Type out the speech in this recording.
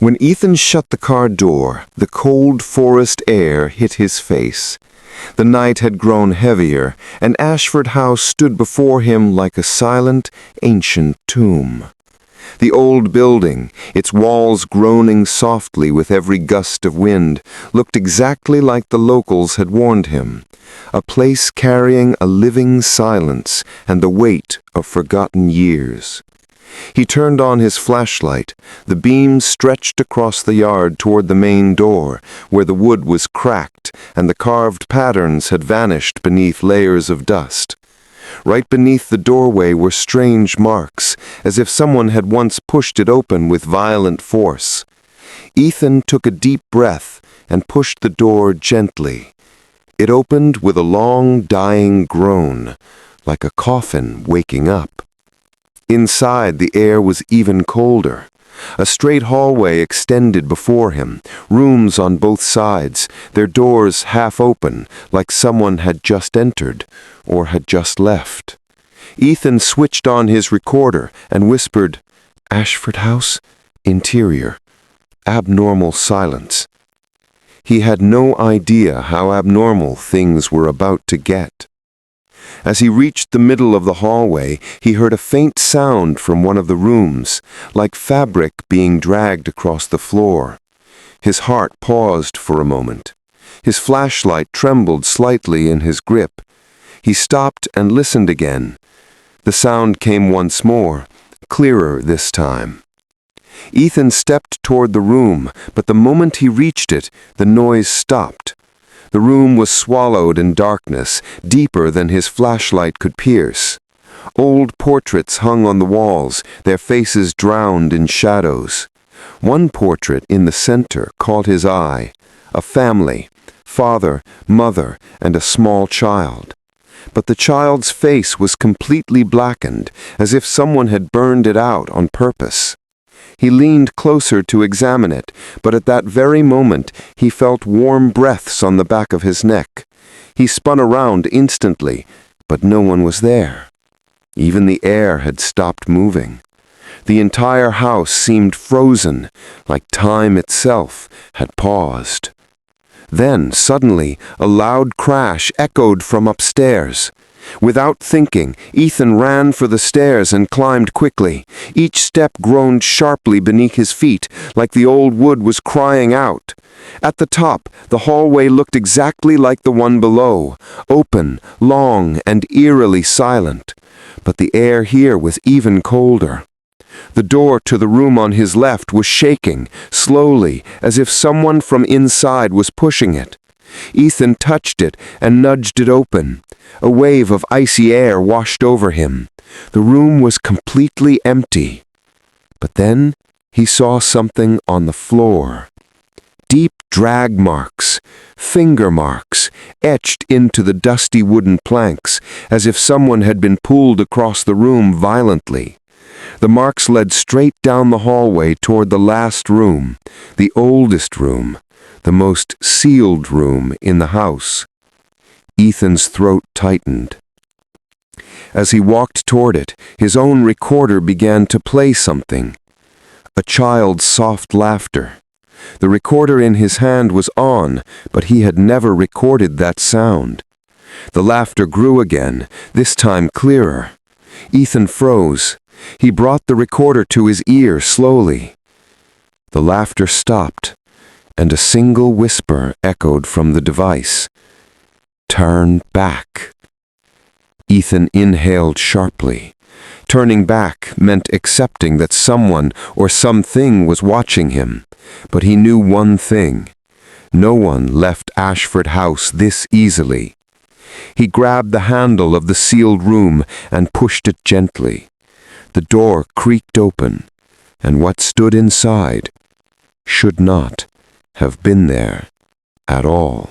When Ethan shut the car door, the cold forest air hit his face. The night had grown heavier, and Ashford House stood before him like a silent, ancient tomb. The old building, its walls groaning softly with every gust of wind, looked exactly like the locals had warned him, a place carrying a living silence and the weight of forgotten years. He turned on his flashlight. The beam stretched across the yard toward the main door, where the wood was cracked and the carved patterns had vanished beneath layers of dust. Right beneath the doorway were strange marks, as if someone had once pushed it open with violent force. Ethan took a deep breath and pushed the door gently. It opened with a long, dying groan, like a coffin waking up. Inside, the air was even colder. A straight hallway extended before him, rooms on both sides, their doors half open, like someone had just entered or had just left. Ethan switched on his recorder and whispered, "Ashford House, interior, abnormal silence." He had no idea how abnormal things were about to get. As he reached the middle of the hallway, he heard a faint sound from one of the rooms, like fabric being dragged across the floor. His heart paused for a moment. His flashlight trembled slightly in his grip. He stopped and listened again. The sound came once more, clearer this time. Ethan stepped toward the room, but the moment he reached it, the noise stopped. The room was swallowed in darkness, deeper than his flashlight could pierce. Old portraits hung on the walls, their faces drowned in shadows. One portrait in the center caught his eye, a family, father, mother, and a small child. But the child's face was completely blackened, as if someone had burned it out on purpose. He leaned closer to examine it, but at that very moment he felt warm breaths on the back of his neck. He spun around instantly, but no one was there. Even the air had stopped moving. The entire house seemed frozen, like time itself had paused. Then, suddenly, a loud crash echoed from upstairs. Without thinking, Ethan ran for the stairs and climbed quickly. Each step groaned sharply beneath his feet, like the old wood was crying out. At the top, the hallway looked exactly like the one below, open, long, and eerily silent. But the air here was even colder. The door to the room on his left was shaking, slowly, as if someone from inside was pushing it. Ethan touched it and nudged it open. A wave of icy air washed over him. The room was completely empty. But then he saw something on the floor. Deep drag marks, finger marks, etched into the dusty wooden planks, as if someone had been pulled across the room violently. The marks led straight down the hallway toward the last room, the oldest room, the most sealed room in the house. Ethan's throat tightened. As he walked toward it, his own recorder began to play something. A child's soft laughter. The recorder in his hand was on, but he had never recorded that sound. The laughter grew again, this time clearer. Ethan froze. He brought the recorder to his ear slowly. The laughter stopped, and a single whisper echoed from the device. "Turn back." Ethan inhaled sharply. Turning back meant accepting that someone or something was watching him. But he knew one thing. No one left Ashford House this easily. He grabbed the handle of the sealed room and pushed it gently. The door creaked open, and what stood inside should not have been there at all.